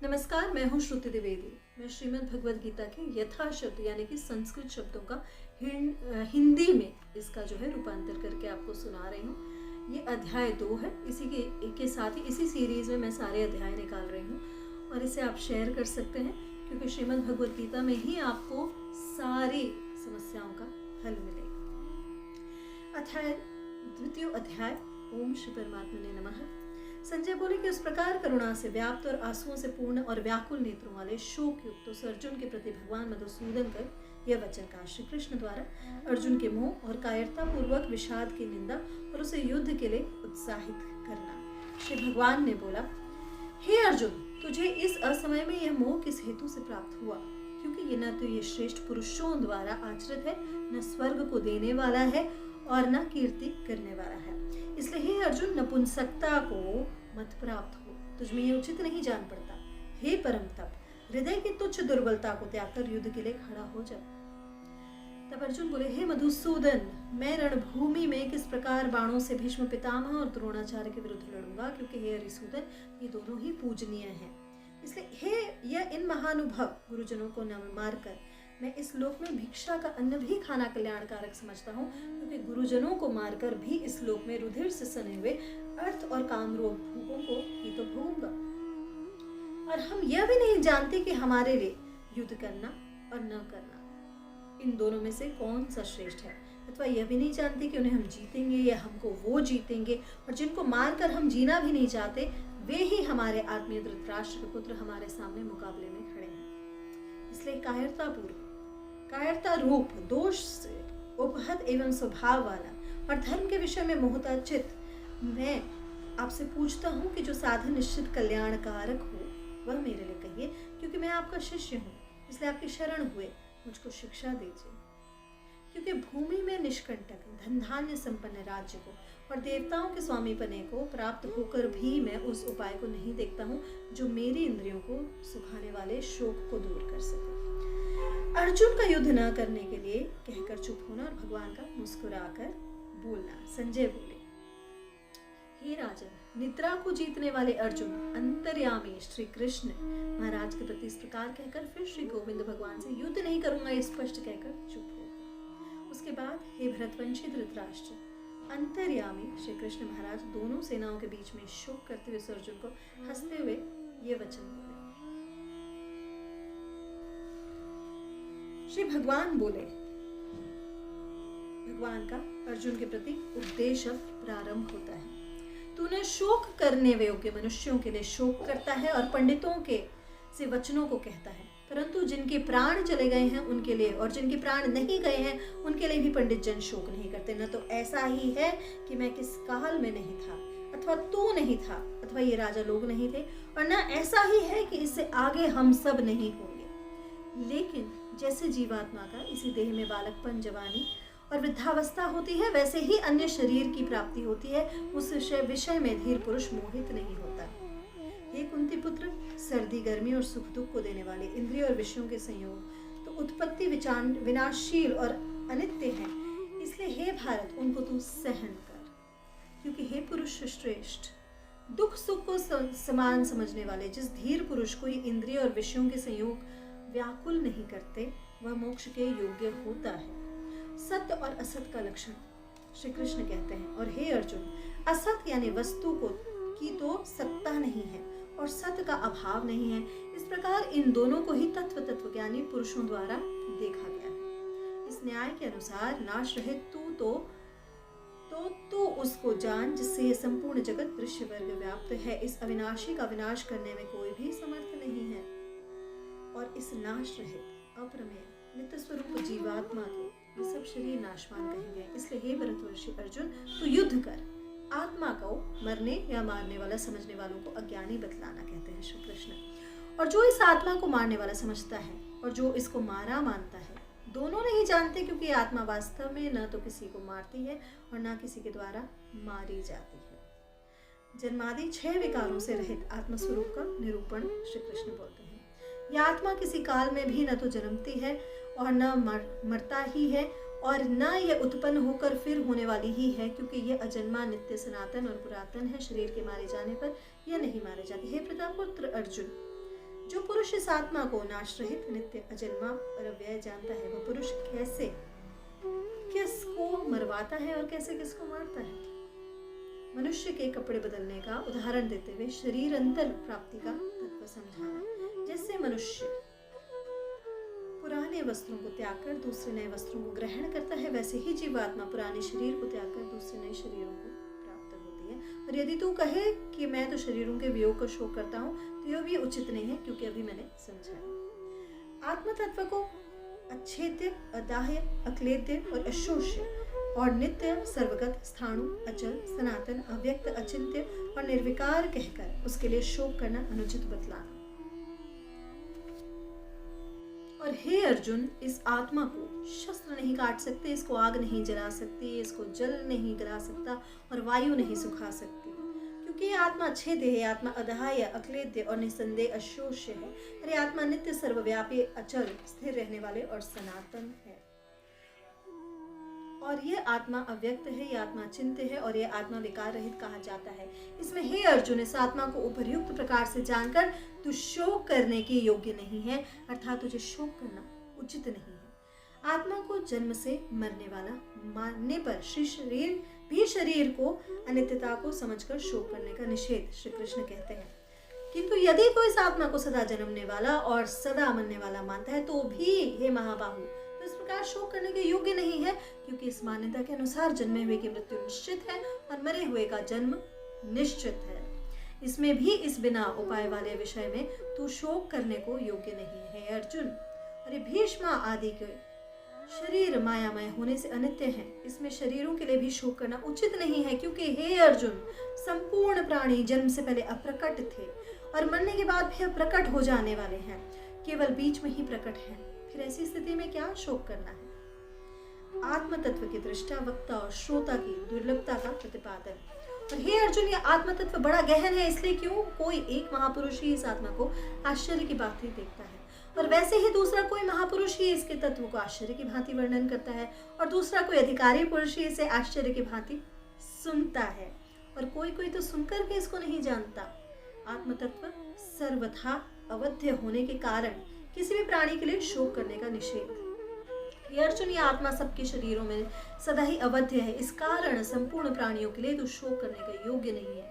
नमस्कार, मैं हूँ श्रुति द्विवेदी। मैं श्रीमद् भगवद गीता के यथाशब्द यानी कि संस्कृत शब्दों का हिंदी में इसका जो है रूपांतर करके आपको सुना रही हूँ। ये अध्याय 2 है। इसी के साथ ही इसी सीरीज में मैं सारे अध्याय निकाल रही हूँ और इसे आप शेयर कर सकते हैं, क्योंकि श्रीमद् भगवद गीता में ही आपको सारी समस्याओं का हल मिलेगा। द्वितीय अध्याय। ओम श्री परमात्मने नमः। संजय बोले कि उस प्रकार करुणा से व्याप्त और आंसुओं से पूर्ण और व्याकुल नेत्रों वाले शोक युक्त उस अर्जुन के प्रति भगवान मधुसूदन कर यह वचन कहा। श्री कृष्ण द्वारा अर्जुन के मोह और कायरता पूर्वक विषाद की निंदा और उसे युद्ध के लिए उत्साहित करना। श्री भगवान ने बोला, हे अर्जुन, तुझे इस असमय में यह मोह किस हेतु से प्राप्त हुआ? क्योंकि ये न तो ये श्रेष्ठ पुरुषों द्वारा आचरित है, न स्वर्ग को देने वाला है और न कीर्ति करने वाला है। इसलिए हे अर्जुन, नपुंसकता को मत प्राप्त हो, तुझमें ये उचित नहीं जान पड़ता। हे परम तप, हृदय की तुच्छ दुर्बलता को त्याग कर युद्ध के लिए खड़ा हो जा। तब अर्जुन बोले, हे मधुसूदन, मैं रणभूमि में किस प्रकार बाणों से भीष्म पितामह और द्रोणाचार्य के विरुद्ध लड़ूंगा, क्योंकि हे हरिसूदन, ये दोनों ही पूजनीय हैं। इसलिए हे यह इन महानुभव गुरुजनों को न मारकर मैं इस लोक में भिक्षा का अन्न भी खाना कल्याणकारक समझता हूँ, क्योंकि गुरुजनों को मारकर भी इस लोक में रुधिर से सने हुए अर्थ और काम रोग भूखों को ही तो भोगूंगा। और हम यह भी नहीं जानते कि हमारे लिए युद्ध करना और न करना, इन दोनों में से कौन सा श्रेष्ठ है। अथवा यह भी नहीं जानते कि उन्हें हम जीतेंगे या हमको वो जीतेंगे। और जिनको मारकर हम जीना भी नहीं चाहते, वे ही हमारे आत्मीय धृतराष्ट्र के पुत्र हमारे सामने मुकाबले में खड़े हैं। इसलिए कायरता रूप दोष से उपहत एवं स्वभाव वाला और धर्म के विषय में मोहता चित्त मैं आपसे पूछता हूँ कि जो साधन निश्चित कल्याणकारक हो वह मेरे लिए कहिए, क्योंकि मैं आपका शिष्य हूँ। इसलिए आपकी शरण हुए मुझको शिक्षा दीजिए। क्योंकि भूमि में निष्कंटक धन धान्य संपन्न राज्य को और देवताओं के स्वामी पने को प्राप्त होकर भी मैं उस उपाय को नहीं देखता हूँ जो मेरी इंद्रियों को सुखाने वाले शोक को दूर कर सके। अर्जुन का युद्ध न करने के लिए कहकर चुप होना और भगवान का मुस्कुराकर बोलना। संजय बोले, हे राजन, निद्रा को जीतने वाले अर्जुन अंतर्यामी श्री कृष्ण महाराज के प्रति इस प्रकार कहकर फिर श्री गोविंद भगवान से युद्ध नहीं करूंगा ये स्पष्ट कहकर चुप हो गए। उसके बाद हे भरतवंशी धृतराष्ट्र, अंतर्यामी श्री कृष्ण महाराज दोनों सेनाओं के बीच में शोक करते हुए अर्जुन को हंसते हुए ये वचन बोले। श्री भगवान बोले, भगवान का अर्जुन के प्रति उपदेश अब प्रारंभ होता है। तू न शोक करने योग्य मनुष्यों के लिए शोक करता है और पंडितों के से वचनों को कहता है, परंतु जिनके प्राण चले गए हैं उनके लिए और जिनके प्राण नहीं गए हैं उनके लिए भी पंडित जन शोक नहीं करते। न तो ऐसा ही है कि मैं किस काल में नहीं था, अथवा तू नहीं था, अथवा ये राजा लोग नहीं थे, और न ऐसा ही है कि इससे आगे हम सब नहीं होंगे। लेकिन जैसे जीवात्मा का इसी देह में बालकपन, जवानी और वृद्धावस्था होती है, वैसे ही अन्य शरीर की प्राप्ति होती है। उस विषय में धीर पुरुष मोहित नहीं होता। हे कुंती पुत्र, सर्दी गर्मी और सुख दुख को देने वाले इंद्रिय और विषयों के संयोग तो उत्पत्ति विनाशशील और अनित्य है। इसलिए हे भारत, उनको तू सहन कर। क्योंकि हे पुरुष श्रेष्ठ, दुख सुख को समान समझने वाले जिस धीर पुरुष को ये इंद्रिय और विषयों के संयोग व्याकुल नहीं करते, वह मोक्ष के योग्य होता है। सत्य और असत का लक्षण श्री कृष्ण कहते हैं। और हे अर्जुन, असत यानी वस्तु की तो सत्ता नहीं है और सत्य का अभाव नहीं है। इस प्रकार इन दोनों को ही तत्वज्ञानी पुरुषों द्वारा देखा गया है। इस न्याय के अनुसार नाश रहित तू उसको जान जिससे ये संपूर्ण जगत दृश्य वर्ग व्याप्त है। इस अविनाशी का विनाश करने में कोई भी समर्थ नहीं है। और इस नाश रहित अप्रमेय नित्य स्वरूप जीवात्मा के ये सब शरीर नाशवान कहे गए। इसलिए हे भरतवर्षी अर्जुन, तू युद्ध कर। आत्मा को मरने या मारने वाला समझने वालों को अज्ञानी बतलाना कहते हैं श्री कृष्ण। और जो इस आत्मा को मारने वाला समझता है और जो इसको मारा मानता है, दोनों नहीं जानते, क्योंकि आत्मा वास्तव में न तो किसी को मारती है और न किसी के द्वारा मारी जाती है। जन्मादि 6 विकारों से रहित आत्मस्वरूप का निरूपण श्री कृष्ण बोलते हैं। यह आत्मा किसी काल में भी न तो जन्मती है और न मरता ही है, और न यह उत्पन्न होकर फिर होने वाली ही है, क्योंकि यह अजन्मा, नित्य, सनातन और पुरातन है। शरीर के मारे जाने पर यह नहीं मारे जाती। हे प्रतापपुत्र अर्जुन, जो पुरुष इस आत्मा को नाश रहित, नित्य, अजन्मा और अव्यय जानता है, वह पुरुष कैसे किसको मरवाता है और कैसे किसको मारता है। मनुष्य के कपड़े बदलने का उदाहरण देते हुए शरीर अंतर प्राप्ति का तत्व समझाया। जैसे मनुष्य पुराने वस्त्रों को त्याग कर दूसरे नए वस्त्रों को ग्रहण करता है, वैसे ही जीवात्मा पुराने शरीर को त्याग कर दूसरे नए शरीरों को प्राप्त होती है। और यदि तू कहे कि मैं तो शरीरों के वियोग का शोक करता हूँ, तो यह भी उचित नहीं है, क्योंकि अभी मैंने समझाया। आत्म तत्व को अच्छेद्य, अदाह्य, अक्लेद्य और अशोष्य और नित्य, सर्वगत, स्थाणु, अचल, सनातन, अव्यक्त, अचिंत्य और निर्विकार कहकर उसके लिए शोक करना अनुचित बतलाना। और हे अर्जुन, इस आत्मा को शस्त्र नहीं काट सकते, इसको आग नहीं जला सकती, इसको जल नहीं गिरा सकता और वायु नहीं सुखा सकती, क्योंकि ये आत्मा छेद्य है, आत्मा अदाह्य, अक्लेद्य और निसंदेह अशोष्य है। अरे आत्मा नित्य, सर्वव्यापी, अचल, स्थिर रहने वाले और सनातन है। और ये आत्मा अव्यक्त है, ये आत्मा चिंत्य है और ये आत्मा विकार रहित कहा जाता है। इसमें हे अर्जुन, इस आत्मा को उपर्युक्त प्रकार से जानकर तू शोक करने के योग्य नहीं है, अर्थात तुझे शोक करना उचित नहीं है। आत्मा को जन्म से मरने वाला मानने पर शरीर को अनित्यता को समझकर शोक करने का निषेध श्री कृष्ण कहते हैं। किंतु यदि कोई इस आत्मा को सदा जन्मने वाला और सदा मरने वाला मानता है, तो भी हे महाबाहु, तो इस प्रकार शोक करने के योग्य नहीं है, क्योंकि इस मान्यता के अनुसार जन्मे हुए की मृत्यु निश्चित है और मरे हुए का जन्म निश्चित है। इसमें भी इस बिना उपाय वाले विषय में तू शोक करने को योग्य नहीं है अर्जुन। अरे भीष्म आदि के शरीर मायामय होने से अनित्य हैं, इसमें शरीरों के लिए भी शोक करना उचित नहीं है, क्योंकि हे अर्जुन, संपूर्ण प्राणी जन्म से पहले अप्रकट थे और मरने के बाद भी अप्रकट हो जाने वाले हैं, केवल बीच में ही प्रकट हैं। फिर ऐसी स्थिति में क्या शोक करना है। आत्म तत्व की दृष्टा, वक्ता और श्रोता की दुर्लभता का प्रतिपादन। और हे अर्जुन, यह आत्म तत्व बड़ा गहन है, इसलिए क्यों कोई एक महापुरुष ही इस आत्मा को आश्चर्य की भांति देखता है, और वैसे ही दूसरा कोई महापुरुष ही इसके तत्व को आश्चर्य की भांति वर्णन करता है, और दूसरा कोई अधिकारी पुरुष ही इसे आश्चर्य की भांति सुनता है, और कोई कोई तो सुनकर भी इसको नहीं जानता। आत्म तत्व सर्वथा अवध्य होने के कारण किसी भी प्राणी के लिए शोक करने का निषेध। ये अर्जुन, ये आत्मा सबके शरीरों में सदा ही अवध्य है, इस कारण संपूर्ण प्राणियों के लिए तो शोक करने का योग्य नहीं है।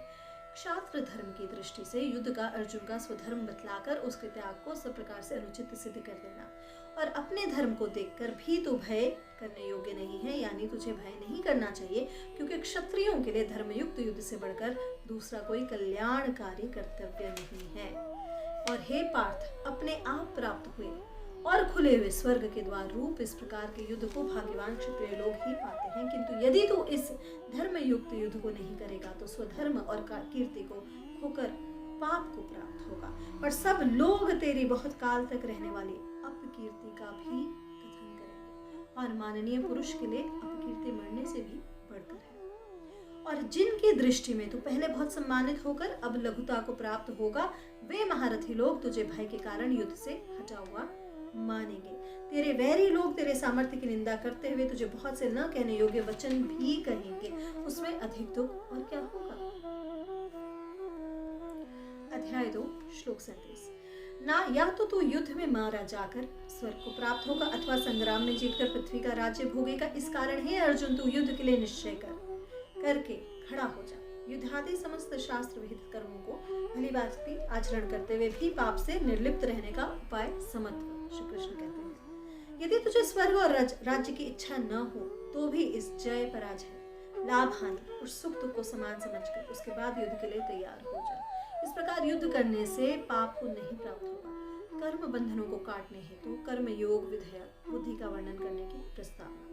क्षात्र धर्म की दृष्टि से युद्ध का अर्जुन का स्वधर्म बतलाकर उसके त्याग को सब प्रकार से अनुचित सिद्ध कर देना, और अपने धर्म को देखकर भी तो भय करने योग्य नहीं है, यानी तुझे भय नहीं करना चाहिए, क्योंकि क्षत्रियों के लिए धर्मयुक्त युद्ध से बढ़कर दूसरा कोई कल्याणकारी कर्तव्य नहीं है। और हे पार्थ, अपने आप प्राप्त हुए और खुले हुए स्वर्ग के द्वार रूप इस प्रकार के युद्ध को भाग्यवान क्षत्रिय लोग ही पाते हैं, किंतु यदि तू इस धर्म युक्त युद्ध को नहीं करेगा तो स्वधर्म और कीर्ति को खोकर पाप को प्राप्त होगा, और सब लोग तेरी बहुत काल तक रहने वाली अपकीर्ति का भी कथन करेंगे, और माननीय पुरुष के लिए अपकीर्ति मरने से भी बढ़कर है। और जिनकी दृष्टि में तू पहले बहुत सम्मानित होकर अब लघुता को प्राप्त होगा, वे महारथी लोग तुझे भय के कारण युद्ध से हटा हुआ मानेंगे। तेरे वैरी लोग तेरे सामर्थ्य की निंदा करते हुए तुझे बहुत से न कहने योग्य वचन भी कहेंगे, उसमें अधिक दुख और क्या होगा। अध्याय 2 श्लोक 37। ना या तो तू युद्ध में मारा जाकर स्वर्ग को प्राप्त होगा, अथवा संग्राम में जीतकर पृथ्वी का राज्य भोगेगा। इस कारण हे अर्जुन, तू युद्ध के लिए निश्चय करके खड़ा हो जा। युद्धादि समस्त शास्त्र विहित कर्मों को भली भांति आचरण करते हुए भी पाप से निर्लिप्त रहने का उपाय समत्व श्री कृष्ण कहते हैं। यदि तुझे स्वर्ग और राज्य की इच्छा न हो, तो भी इस जय पराजय, लाभ हानि और सुख दुख को समान समझकर उसके बाद युद्ध के लिए तैयार हो जा। इस प्रकार युद्ध करने से पाप को नहीं प्राप्त होगा। कर्म बंधनों को काटने हेतु कर्म योग विधेयक बुद्धि का वर्णन करने की प्रस्तावना।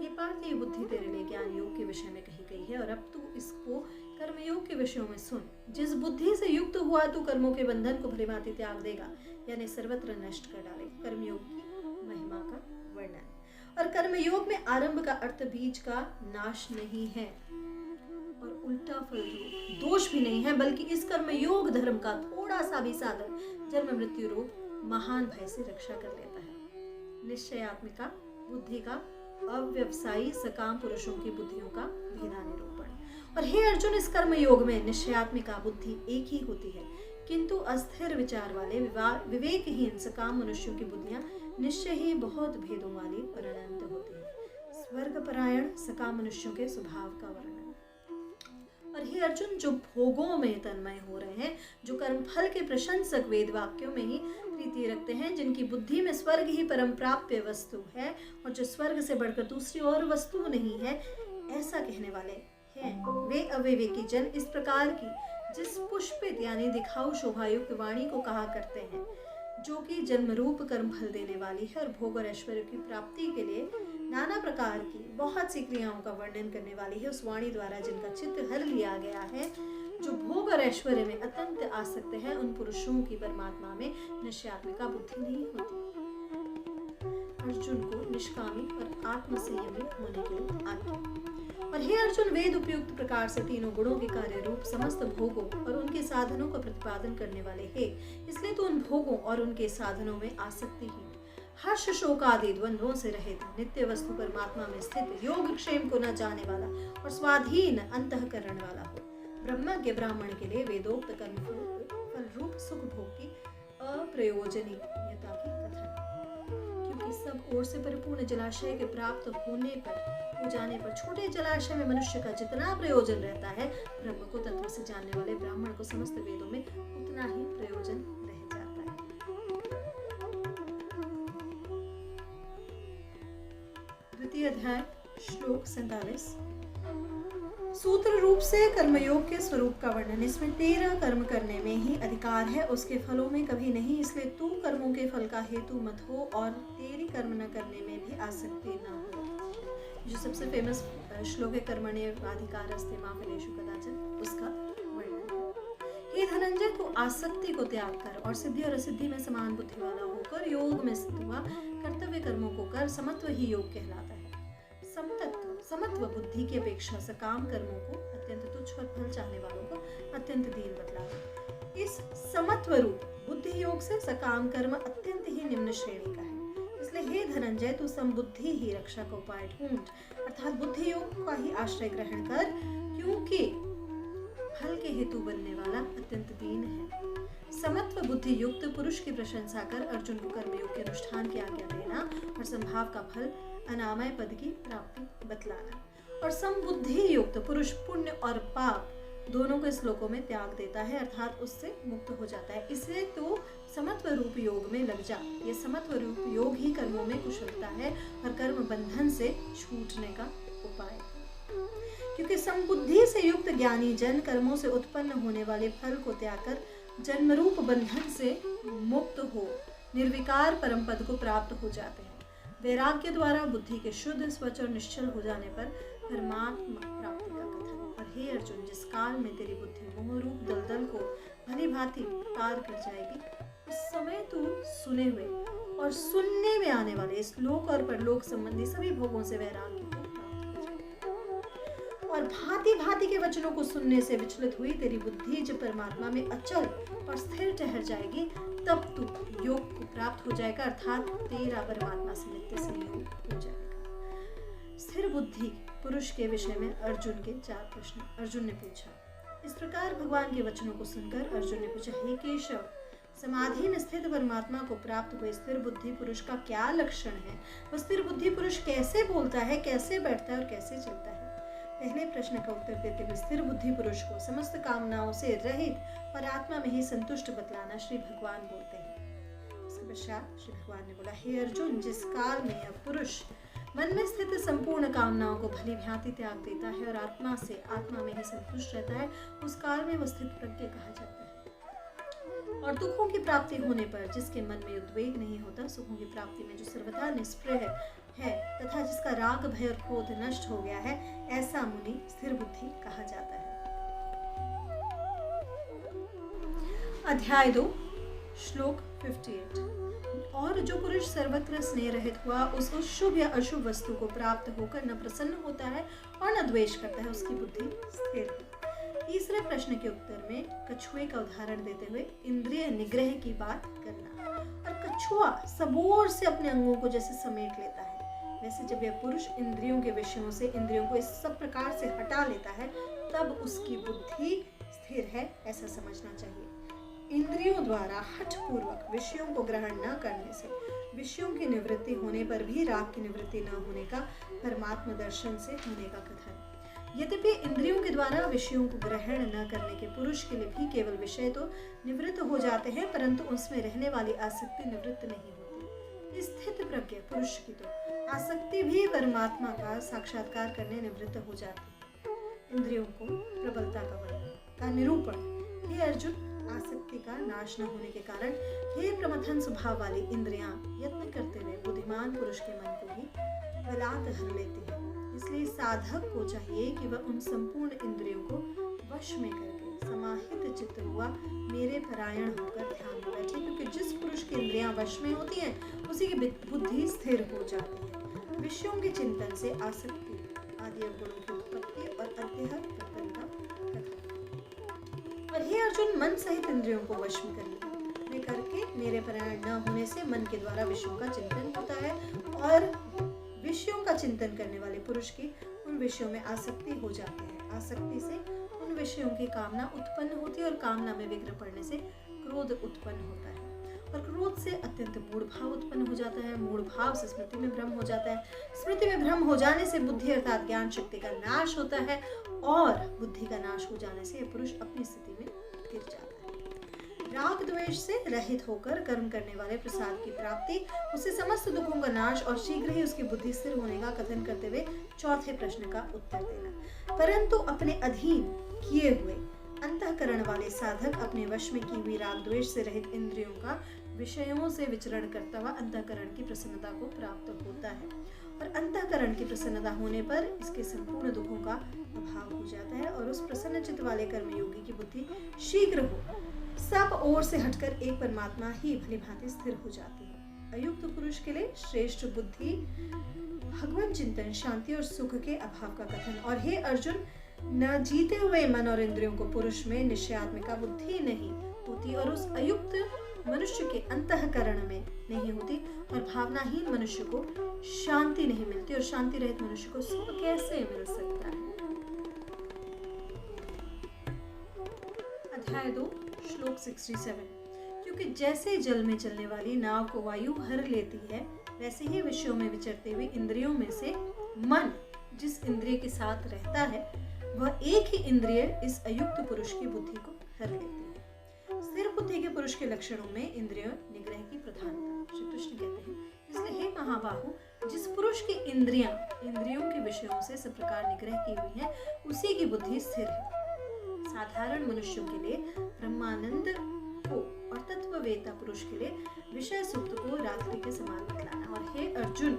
ये पार्थ, ये बुद्धि तेरे लिए ज्ञान योग के विषय में कही गई है, और अब तू इसको कर्मयोग के विषयों में सुन। जिस बुद्धि से युक्त हुआ तू कर्मों के बंधन को भलीभांति त्याग देगा, यानी सर्वत्र नष्ट कर डाले। कर्मयोग की महिमा का वर्णन। और कर्मयोग में आरंभ का अर्थ बीज का नाश नहीं है और उल्टा फल रूप दोष भी नहीं है, बल्कि इस कर्मयोग धर्म का थोड़ा सा भी साधन जन्म मृत्यु रूप महान भय से रक्षा कर लेता है। निश्चयात्मिका बुद्धि का अव्यवसायी सकाम पुरुषों की बुद्धियों का भेदानिरूपण। और हे अर्जुन, इस कर्म योग में निश्चयात्मिका बुद्धि एक ही होती है, किंतु अस्थिर विचार वाले विवेकहीन सकाम मनुष्यों की बुद्धियां निश्चय ही बहुत भेदों वाली और अनंत होती है। स्वर्ग परायण सकाम मनुष्यों के स्वभाव का वर्णन। और हे अर्जुन, जो भोगों में तन्मय हो रहे हैं, जो कर्मफल के प्रशंसक वेद वाक्यों में ही प्रीति रखते हैं, जिनकी बुद्धि में स्वर्ग ही परम प्राप्य वस्तु है और जो स्वर्ग से बढ़कर दूसरी और वस्तु नहीं है, ऐसा कहने वाले हैं वे अविवेकी जन इस प्रकार की जिस पुष्पित यानी दिखाऊ शोभायुक्त वाणी को कहा करते हैं, जो कि जन्म रूप कर्म फल देने वाली है और भोग और ऐश्वर्य की प्राप्ति के लिए नाना प्रकार की बहुत सी क्रियाओं का वर्णन करने वाली है, उस वाणी द्वारा जिनका चित्त हर लिया गया है, जो भोग और ऐश्वर्य में अत्यंत आसक्त है, उन पुरुषों की परमात्मा में निश्चयात्मिका बुद्धि नहीं होती। अर्जुन को निष्कामी और आत्मसंयमी होने के लिए आज्ञा। और हे अर्जुन, वेद उपयुक्त प्रकार से तीनों गुणों के कार्य रूप समस्त भोगों और उनके साधनों का प्रतिपादन करने वाले हैं, इसलिए तो उन भोगों और उनके साधनों में आसक्तिहीन, हर्ष शोक आदि द्वंद्वों से रहित, नित्य वस्तु परमात्मा में स्थित, योग क्षेम को न जाने वाला और स्वाधीन अंतःकरण वाला हो। ब्रह्मज्ञ ब्राह्मण के लिए वेदोक्त कर्म फल रूप सुख भोग की अप्रयोजनीयता की कथन, क्योंकि सब ओर से परिपूर्ण जलाशय के प्राप्त हो जाने पर छोटे जलाशय में मनुष्य का जितना प्रयोजन रहता है, ब्रह्म को तत्व से जानने वाले ब्राह्मण को समस्त वेदों में उतना ही प्रयोजन रह जाता है। द्वितीय अध्याय श्लोक 47। सूत्र रूप से कर्मयोग के स्वरूप का वर्णन। इसमें 13 कर्म करने में ही अधिकार है, उसके फलों में कभी नहीं, इसलिए तू कर्मों के फल का हेतु मत हो और तेरी कर्म न करने में भी आसक्ति न हो। जो सबसे फेमस श्लोक है कर्मण्येवाधिकारस्ते मा फलेषु कदाचन, उसका वर्णन है। हे धनंजय, तू आसक्ति को त्याग कर और सिद्धि और असिद्धि में समान बुद्धि वाला होकर योग में स्थित हुआ कर्तव्य कर्मों को कर, समत्व ही योग कहलाता है। समत्व बुद्धि की अपेक्षा सकाम कर्मों को अत्यंत तुच्छ और फल चाहने वालों को अत्यंत दीन बतलाता। इस समत्व रूप बुद्धि योग से सकाम कर्म अत्यंत ही निम्न श्रेणी का है। इसलिए हे धनंजय, तू समबुद्धि ही रक्षा का उपाय ढूंढ, अर्थात बुद्धि योग का ही आश्रय ग्रहण कर, क्योंकि फल के हेतु बनने वाला अत्यंत दीन है। समत्व बुद्धि युक्त पुरुष की प्रशंसा कर अर्जुन को कर्मयोग के अनुष्ठान की आज्ञा देना और संभाव का फल अनामय पद की प्राप्ति बतलाना। और समबुद्धि युक्त पुरुष पुण्य और पाप दोनों को श्लोकों में त्याग देता है, अर्थात उससे मुक्त हो जाता है। इसलिए तो समत्व रूप योग में लग जा। ये समत्व रूप योग ही कर्मों में कुशलता है और कर्म बंधन से छूटने का उपाय, क्योंकि समबुद्धि से युक्त ज्ञानी जन कर्मों से उत्पन्न होने वाले फल को त्याग कर जन्म रूप बंधन से मुक्त हो निर्विकार परम पद को प्राप्त हो जाते हैं। वैराग्य द्वारा बुद्धि के शुद्ध स्वच्छ और निश्चल हो जाने पर परमात्मा प्राप्ति का कथन। और हे अर्जुन, जिस काल में तेरी बुद्धि मोह रूप दलदल को भली भांति पार कर जाएगी, उस समय तू सुने हुए और सुनने में आने वाले इस लोक और परलोक संबंधी सभी भोगों से वैराग्य को प्राप्त हो जाएगा। और भांति भांति के वचनों को सुनने से विचलित हुई तेरी बुद्धि जब परमात्मा में अचल और स्थिर ठहर जाएगी, तब तू योग को प्राप्त हो जाएगा, अर्थात तेरा परमात्मा से नित्य संयोग हो जाएगा। स्थिर बुद्धि पुरुष के विषय में अर्जुन के 4 प्रश्न अर्जुन ने पूछा। इस प्रकार भगवान के वचनों को सुनकर अर्जुन ने पूछा, हे केशव, समाधि में स्थित परमात्मा को प्राप्त हुए स्थिर बुद्धि पुरुष का क्या लक्षण है? वह स्थिर बुद्धि पुरुष कैसे बोलता है, कैसे बैठता है और कैसे चलता है? पहले प्रश्न का उत्तर देते हुए स्थिर बुद्धि पुरुष को समस्त कामनाओं से रहित और आत्मा में ही संतुष्ट बतलाना श्री भगवान बोलते हैं। इसके पश्चात श्री भगवान ने बोला, हे अर्जुन, जिस काल में यह पुरुष मन में स्थित संपूर्ण कामनाओं को भली भांति त्याग देता है और आत्मा में ही संतुष्ट रहता है, उस काल में वह स्थित प्रज्ञ कहा जाता है। और दुखों की प्राप्ति होने पर जिसके मन में उद्वेग नहीं होता, सुखों की प्राप्ति में जो सर्वथा निष्प्रह है तथा जिसका राग भय और क्रोध नष्ट हो गया है, ऐसा मुनि स्थिर बुद्धि कहा जाता है। अध्याय 2 श्लोक 58। और जो पुरुष सर्वत्र स्नेह रहित हुआ उस शुभ या अशुभ वस्तु को प्राप्त होकर न प्रसन्न होता है और न द्वेष करता है, उसकी बुद्धि स्थिर है। तीसरे प्रश्न के उत्तर में कछुए का उदाहरण देते हुए इंद्रिय निग्रह की बात करना। और कछुआ सबोर से अपने अंगों को जैसे समेट लेता है, वैसे जब यह पुरुष इंद्रियों के विषयों से इंद्रियों को इस सब प्रकार से हटा लेता है, तब उसकी बुद्धि स्थिर है, ऐसा समझना चाहिए। इंद्रियों द्वारा हठपूर्वक विषयों को ग्रहण न करने से विषयों की निवृत्ति होने पर भी राग की निवृत्ति न होने का परमात्मा दर्शन से होने का कथन। यद्यपि इंद्रियों के द्वारा विषयों को ग्रहण न करने के पुरुष के लिए भी केवल विषय तो निवृत्त हो जाते हैं, परंतु उसमें रहने वाली आसक्ति निवृत्त नहीं होती। स्थित प्रज्ञ पुरुष की तो आसक्ति भी परमात्मा का साक्षात्कार करने निवृत्त हो जाती है। इंद्रियों को प्रबलता का वर्णन का निरूपण। हे अर्जुन, आसक्ति का नाश न होने के कारण हे प्रमथन स्वभाव वाली इंद्रियां यत्न करते हुए बुद्धिमान पुरुष के मन को भी बलात् हर लेती है। इसलिए साधक को चाहिए कि वह उन संपूर्ण इंद्रियों को वश में करके समाहित चित्त हुआ मेरे परायण होकर ध्यान में बैठे, क्योंकि जिस पुरुष की इंद्रियां वश में होती हैं उसी की बुद्धि स्थिर हो जाती है। विषयों के चिंतन से आसक्ति आदि गुणों की उत्पत्ति और अत्यहर पतन का कथन। और हे अर्जुन, मन सहित इंद्रियों को वश में करके मेरे परायण न होने से मन के द्वारा विषयों का चिंतन होता है और विषयों का चिंतन करने वाले पुरुष की उन विषयों में आसक्ति हो जाती है। आसक्ति से उन विषयों की कामना उत्पन्न होती है और कामना में विघ्न पड़ने से क्रोध उत्पन्न होता है और क्रोध से अत्यंत मूढ़ भाव उत्पन्न हो जाता है। मूढ़ भाव से स्मृति में भ्रम हो जाता है। स्मृति में भ्रम हो जाने से बुद्धि अर्थात ज्ञान शक्ति का नाश होता है और बुद्धि का नाश हो जाने से यह पुरुष अपनी स्थिति में गिर जाता है। राग द्वेष से रहित होकर कर्म करने वाले प्रसाद की प्राप्ति, उसे समस्त दुखों का नाश और शीघ्र ही उसकी बुद्धि स्थिर होने का कथन करते हुए चौथे प्रश्न का उत्तर देना। परंतु अपने अधीन किए हुए अंतःकरण वाले साधक अपने वश में की हुई राग द्वेष से रहित इंद्रियों का विषयों से विचरण करता हुआ अंतःकरण की प्रसन्नता को प्राप्त होता है और अंतःकरण की प्रसन्नता होने पर इसके संपूर्ण दुखों का अभाव हो जाता है और उस प्रसन्न चित्त वाले कर्मयोगी की बुद्धि शीघ्र हो सब ओर से हटकर एक परमात्मा ही भली भांति स्थिर हो जाती है। अयुक्त पुरुष के लिए श्रेष्ठ बुद्धि भगवान चिंतन, शांति और सुख के अभाव का कथन। और हे अर्जुन, न जीते हुए मन और इंद्रियों को पुरुष में निश्चयात्मिका बुद्धि नहीं होती और उस अयुक्त मनुष्य के अंतःकरण में नहीं होती और भावनाहीन मनुष्य को शांति नहीं मिलती और शांति रहित मनुष्य को सुख कैसे मिल सकता है। अध्याय 2 श्लोक 67। क्योंकि जैसे जल में चलने वाली नाव को वायु हर लेती है, वैसे ही विषयों में विचरते हुए इंद्रियों में से मन जिस इंद्रिय के साथ रहता है वह एक ही इंद्रिय इस अयुक्त पुरुष की बुद्धि को हर लेती है। स्थिर बुद्धि के पुरुष के लक्षणों में इंद्रिय निग्रह की प्रधानता। श्री कृष्ण कहते हैं, इसलिए हे महाबाहु, जिस पुरुष की इंद्रियों के विषयों से सब प्रकार निग्रह की हुई है उसी की बुद्धि स्थिर है। साधारण मनुष्यों के लिए ब्रह्मानंद को और तत्ववेता पुरुष के लिए विषय सुख को रात्रि के समान बतलाना। और हे अर्जुन,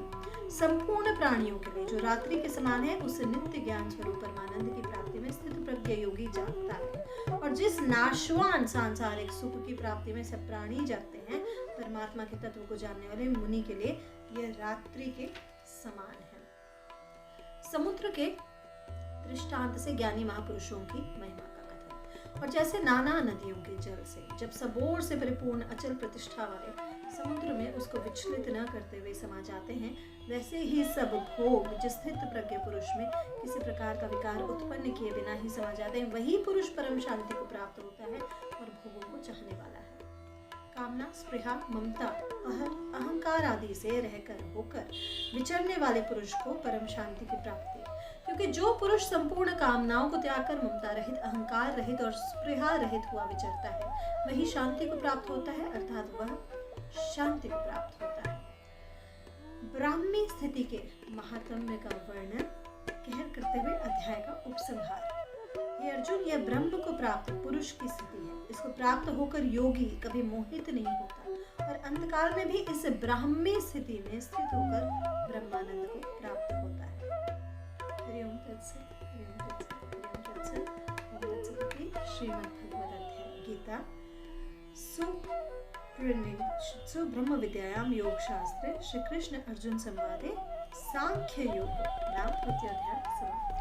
संपूर्ण प्राणियों के लिए जो रात्रि के समान है उस नित्य ज्ञान स्वरूप परमानंद की प्राप्ति में स्थित प्रज्ञ योगी जागता है और जिस नाशवान सांसारिक सुख की प्राप्ति में सब प्राणी जागते हैं, परमात्मा के तत्व को जानने वाले मुनि के लिए यह रात्रि के समान है। समुद्र के दृष्टांत से ज्ञानी महापुरुषों की महिमा का कथन। और जैसे नाना नदियों के जल से जब सबोर से परिपूर्ण अचल प्रतिष्ठा वाले समुद्र में उसको विचलित न करते हुए समा जाते हैं, वैसे ही सब भोग जिस स्थित प्रज्ञ पुरुष में किसी प्रकार का विकार उत्पन्न किए बिना ही समा जाते हैं, वही पुरुष परम शांति को प्राप्त होता है और भोगों को चाहने वाला है। कामना, स्पृहा, ममता, अहंकार आदि से रहकर होकर विचरने वाले पुरुष को परम शांति की प्राप्ति है, क्योंकि जो पुरुष संपूर्ण कामनाओं को त्याग कर ममता रहित, अहंकार रहित और स्पृहा रहित हुआ विचरता है, वही शांति को प्राप्त होता है, अर्थात वह शांति को प्राप्त होता है। ब्राह्मी स्थिति के महात्म्य का वर्णन करते हुए अध्याय का उपसंहार। हे अर्जुन, यह ब्रह्म को प्राप्त पुरुष की स्थिति है। इसको प्राप्त होकर योगी कभी मोहित नहीं होता और अंतकाल में भी इस ब्राह्मी स्थिति में स्थित होकर ब्रह्मानंद को प्राप्त होता है। हरि ओम तत्सत, हरि ओम तत्सत, हरि ओम तत्सत। ओम तत्सत की श्रीमद् भगवद गीता ब्रह्म विद्यायाम योग शास्त्रे श्री कृष्ण अर्जुन संवादे सांख्य योग नाम तृतीय अध्याय समाप्त।